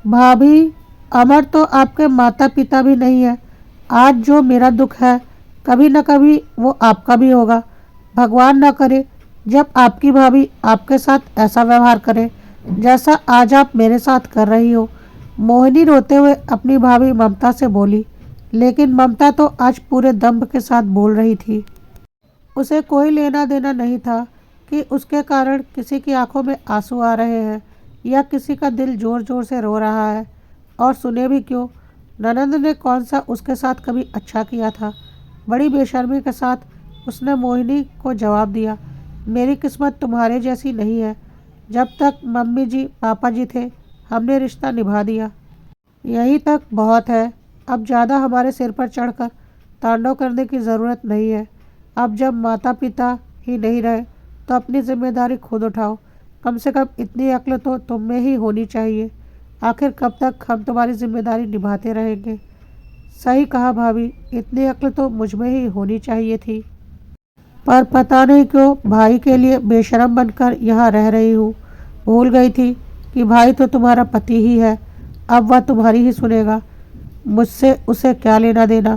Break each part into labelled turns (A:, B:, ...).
A: भाभी, अमर तो आपके माता पिता भी नहीं है। आज जो मेरा दुख है, कभी न कभी वो आपका भी होगा। भगवान न करे जब आपकी भाभी आपके साथ ऐसा व्यवहार करे जैसा आज आप मेरे साथ कर रही हो। मोहिनी रोते हुए अपनी भाभी ममता से बोली, लेकिन ममता तो आज पूरे दम्भ के साथ बोल रही थी। उसे कोई लेना देना नहीं था कि उसके कारण किसी की आंखों में आंसू आ रहे हैं या किसी का दिल जोर जोर से रो रहा है। और सुने भी क्यों, ननंद ने कौन सा उसके साथ कभी अच्छा किया था। बड़ी बेशर्मी के साथ उसने मोहिनी को जवाब दिया, मेरी किस्मत तुम्हारे जैसी नहीं है। जब तक मम्मी जी पापा जी थे हमने रिश्ता निभा दिया, यहीं तक बहुत है। अब ज़्यादा हमारे सिर पर चढ़कर तांडव करने की ज़रूरत नहीं है। अब जब माता पिता ही नहीं रहे तो अपनी जिम्मेदारी खुद उठाओ। कम से कम इतनी अक्ल तो तुम में ही होनी चाहिए। आखिर कब तक हम तुम्हारी जिम्मेदारी निभाते रहेंगे। सही कहा भाभी, इतनी अक्ल तो मुझ में ही होनी चाहिए थी, पर पता नहीं क्यों भाई के लिए बेशरम बनकर यहाँ रह रही हूँ। भूल गई थी कि भाई तो तुम्हारा पति ही है। अब वह तुम्हारी ही सुनेगा, मुझसे उसे क्या लेना देना।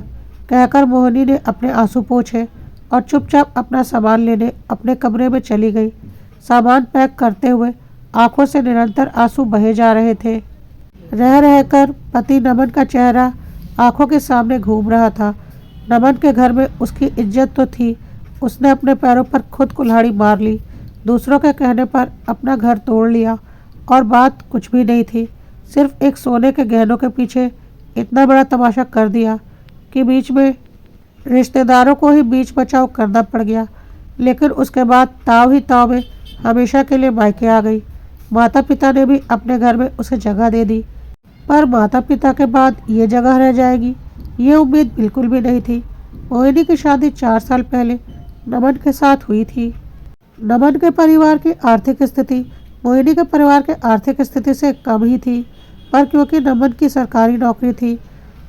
A: कहकर मोहिनी ने अपने आंसू पोंछे और चुपचाप अपना सामान लेने अपने कमरे में चली गई। सामान पैक करते हुए आंखों से निरंतर आंसू बहे जा रहे थे। रह रहकर पति नमन का चेहरा आंखों के सामने घूम रहा था। नमन के घर में उसकी इज्जत तो थी, उसने अपने पैरों पर खुद कुल्हाड़ी मार ली, दूसरों के कहने पर अपना घर तोड़ लिया और बात कुछ भी नहीं थी। सिर्फ एक सोने के गहनों के पीछे इतना बड़ा तमाशा कर दिया कि बीच में रिश्तेदारों को ही बीच बचाव करना पड़ गया। लेकिन उसके बाद ताव ही ताव में हमेशा के लिए मायके आ गई। माता पिता ने भी अपने घर में उसे जगह दे दी, पर माता पिता के बाद ये जगह रह जाएगी, ये उम्मीद बिल्कुल भी नहीं थी। मोहिनी की शादी 4 साल पहले नमन के साथ हुई थी। नमन के परिवार की आर्थिक स्थिति मोहिनी के परिवार के आर्थिक स्थिति से कम ही थी, पर क्योंकि नमन की सरकारी नौकरी थी,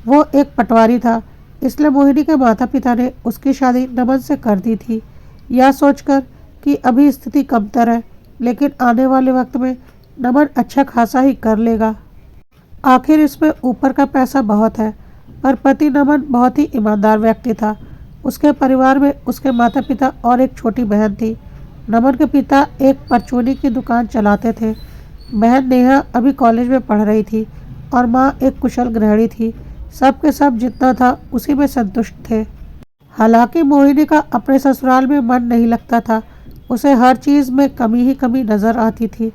A: वो एक पटवारी था, इसलिए मोहिनी के माता पिता ने उसकी शादी नमन से कर दी थी, यह सोचकर कि अभी स्थिति कमतर है, लेकिन आने वाले वक्त में नमन अच्छा खासा ही कर लेगा। आखिर इसमें ऊपर का पैसा बहुत है। पर पति नमन बहुत ही ईमानदार व्यक्ति था। उसके परिवार में उसके माता पिता और एक छोटी बहन थी। नमन के पिता एक परचूनी की दुकान चलाते थे। बहन नेहा अभी कॉलेज में पढ़ रही थी और माँ एक कुशल गृहिणी थी। सब के सब जितना था उसी में संतुष्ट थे। हालांकि मोहिनी का अपने ससुराल में मन नहीं लगता था, उसे हर चीज़ में कमी ही कमी नज़र आती थी।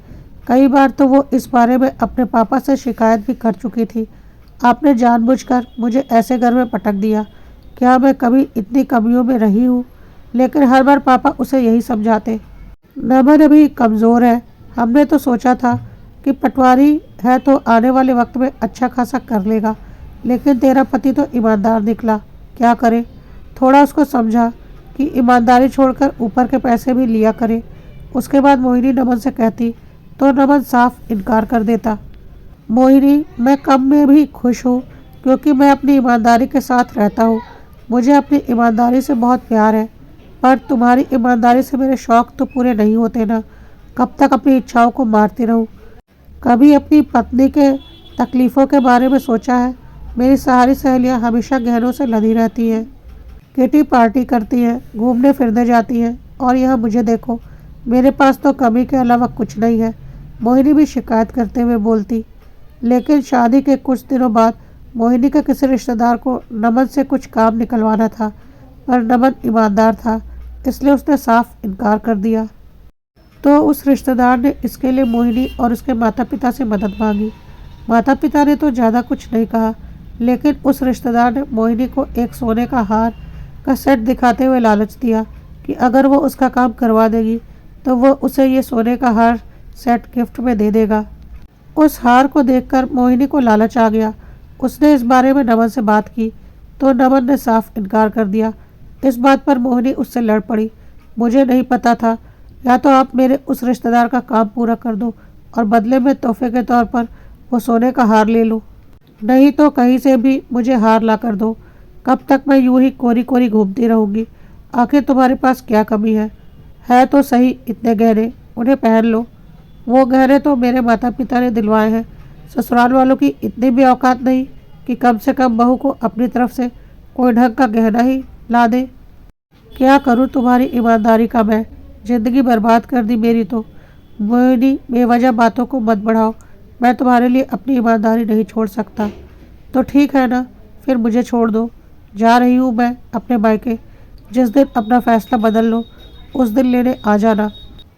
A: कई बार तो वो इस बारे में अपने पापा से शिकायत भी कर चुकी थी, आपने जानबूझकर मुझे ऐसे घर में पटक दिया, क्या मैं कभी इतनी कमियों में रही हूँ। लेकिन हर बार पापा उसे यही समझाते, नमन अभी कमज़ोर है। हमने तो सोचा था कि पटवारी है तो आने वाले वक्त में अच्छा खासा कर लेगा, लेकिन तेरा पति तो ईमानदार निकला, क्या करे। थोड़ा उसको समझा कि ईमानदारी छोड़कर ऊपर के पैसे भी लिया करे। उसके बाद मोहिनी नमन से कहती तो नमन साफ इनकार कर देता। मोहिनी, मैं कम में भी खुश हूँ क्योंकि मैं अपनी ईमानदारी के साथ रहता हूँ। मुझे अपनी ईमानदारी से बहुत प्यार है, पर तुम्हारी ईमानदारी से मेरे शौक़ तो पूरे नहीं होते ना। कब तक अपनी इच्छाओं को मारती रहूँ। कभी अपनी पत्नी के तकलीफ़ों के बारे में सोचा है। मेरी सारी सहेलियाँ हमेशा गहनों से लदी रहती हैं, किटी पार्टी करती हैं, घूमने फिरने जाती हैं, और यहाँ मुझे देखो, मेरे पास तो कमी के अलावा कुछ नहीं है। मोहिनी भी शिकायत करते हुए बोलती। लेकिन शादी के कुछ दिनों बाद मोहिनी के किसी रिश्तेदार को नमन से कुछ काम निकलवाना था, पर नमन ईमानदार था, इसलिए उसने साफ इनकार कर दिया। तो उस रिश्तेदार ने इसके लिए मोहिनी और उसके माता पिता से मदद मांगी। माता पिता ने तो ज़्यादा कुछ नहीं कहा, लेकिन उस रिश्तेदार ने मोहिनी को एक सोने का हार का सेट दिखाते हुए लालच दिया कि अगर वो उसका काम करवा देगी तो वो उसे ये सोने का हार सेट गिफ्ट में दे देगा। उस हार को देखकर मोहिनी को लालच आ गया। उसने इस बारे में नमन से बात की तो नमन ने साफ इनकार कर दिया। इस बात पर मोहिनी उससे लड़ पड़ी, मुझे नहीं पता था, या तो आप मेरे उस रिश्तेदार का काम पूरा कर दो और बदले में तोहफे के तौर पर वो सोने का हार ले लो, नहीं तो कहीं से भी मुझे हार ला कर दो। कब तक मैं यूं ही कोरी कोरी घूमती रहूँगी। आखिर तुम्हारे पास क्या कमी है तो सही इतने गहने, उन्हें पहन लो। वो गहने तो मेरे माता पिता ने दिलवाए हैं, ससुराल वालों की इतनी भी औकात नहीं कि कम से कम बहू को अपनी तरफ से कोई ढंग का गहना ही ला दे। क्या करूं तुम्हारी ईमानदारी का मैं, जिंदगी बर्बाद कर दी मेरी तो। मोहिनी, बेवजह बातों को मत बढ़ाओ, मैं तुम्हारे लिए अपनी ईमानदारी नहीं छोड़ सकता। तो ठीक है ना, फिर मुझे छोड़ दो, जा रही हूँ मैं अपने मायके। जिस दिन अपना फैसला बदल लो उस दिन लेने आ जाना।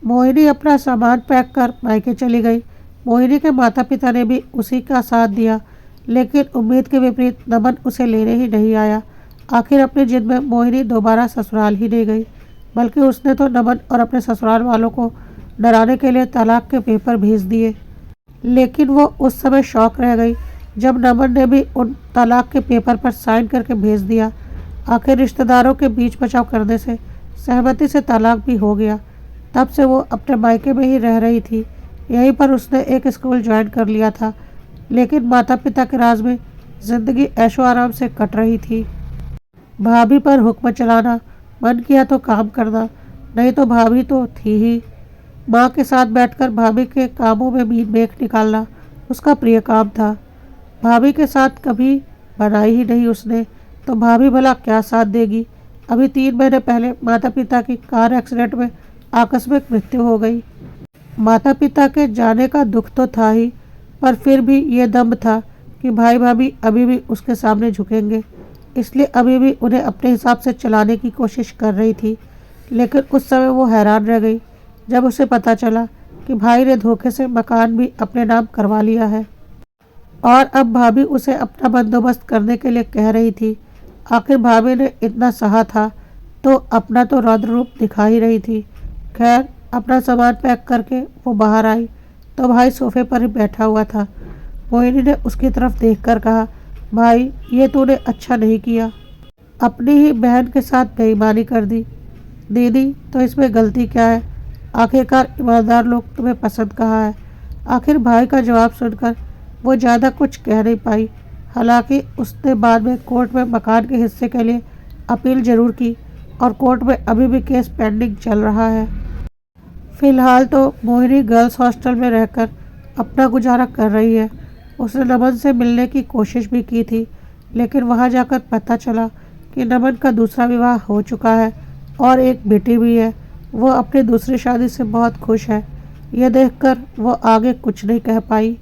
A: मोहिनी अपना सामान पैक कर मायके चली गई। मोहिनी के माता पिता ने भी उसी का साथ दिया, लेकिन उम्मीद के विपरीत नमन उसे लेने ही नहीं आया। आखिर अपनी जिद में मोहिनी दोबारा ससुराल ही नहीं गई, बल्कि उसने तो नमन और अपने ससुराल वालों को डराने के लिए तलाक के पेपर भेज दिए। लेकिन वो उस समय शौक रह गई जब नमन ने भी उन तलाक के पेपर पर साइन करके भेज दिया। आखिर रिश्तेदारों के बीच बचाव करने से सहमति से तलाक भी हो गया। तब से वो अपने मायके में ही रह रही थी। यहीं पर उसने एक स्कूल ज्वाइन कर लिया था, लेकिन माता पिता के राज में जिंदगी ऐशो आराम से कट रही थी। भाभी पर हुक्म चलाना, मन किया तो काम करना, नहीं तो भाभी तो थी ही। माँ के साथ बैठकर भाभी के कामों में मीन मेख निकालना उसका प्रिय काम था। भाभी के साथ कभी बनाई ही नहीं उसने, तो भाभी भला क्या साथ देगी। अभी 3 महीने पहले माता पिता की कार एक्सीडेंट में आकस्मिक मृत्यु हो गई। माता पिता के जाने का दुख तो था ही, पर फिर भी ये दम्भ था कि भाई भाभी अभी भी उसके सामने झुकेंगे, इसलिए अभी भी उन्हें अपने हिसाब से चलाने की कोशिश कर रही थी। लेकिन उस समय वो हैरान रह गई जब उसे पता चला कि भाई ने धोखे से मकान भी अपने नाम करवा लिया है और अब भाभी उसे अपना बंदोबस्त करने के लिए कह रही थी। आखिर भाभी ने इतना सहा था तो अपना तो रौद्र रूप दिखा ही रही थी। खैर, अपना सामान पैक करके वो बाहर आई तो भाई सोफे पर ही बैठा हुआ था। मोहिनी ने उसकी तरफ देखकर कहा, भाई, ये तूने अच्छा नहीं किया, अपनी ही बहन के साथ बेईमानी कर दी। दीदी, तो इसमें गलती क्या है? आखिरकार ईमानदार लोग तुम्हें पसंद कहाँ है। आखिर भाई का जवाब सुनकर वो ज़्यादा कुछ कह नहीं पाई। हालांकि उसने बाद में कोर्ट में मकान के हिस्से के लिए अपील जरूर की और कोर्ट में अभी भी केस पेंडिंग चल रहा है। फिलहाल तो मोहिनी गर्ल्स हॉस्टल में रहकर अपना गुजारा कर रही है। उसने नमन से मिलने की कोशिश भी की थी, लेकिन वहां जाकर पता चला कि नमन का दूसरा विवाह हो चुका है और एक बेटी भी है। वो अपनी दूसरी शादी से बहुत खुश है। यह देखकर वो आगे कुछ नहीं कह पाई।